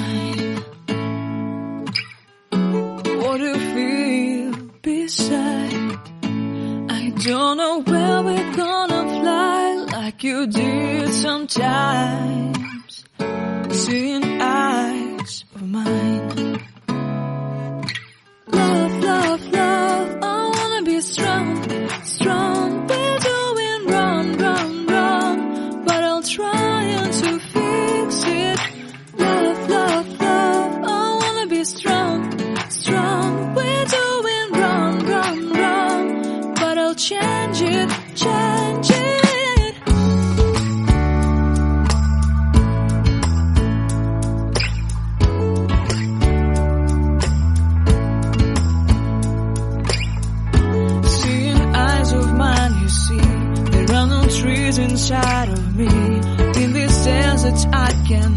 mine. What do you feel beside? I don't know where we're gonna fly like you did sometimes. Seeing eyes of mine. Love, love, love, I wanna be strong, strong. We're doing wrong, wrong, wrong, but I'll try to fix it. Love, love, love, I wanna be strong, strong. We're doing wrong, wrong, wrong, but I'll change it, change it. Trees inside of me, in this desert I can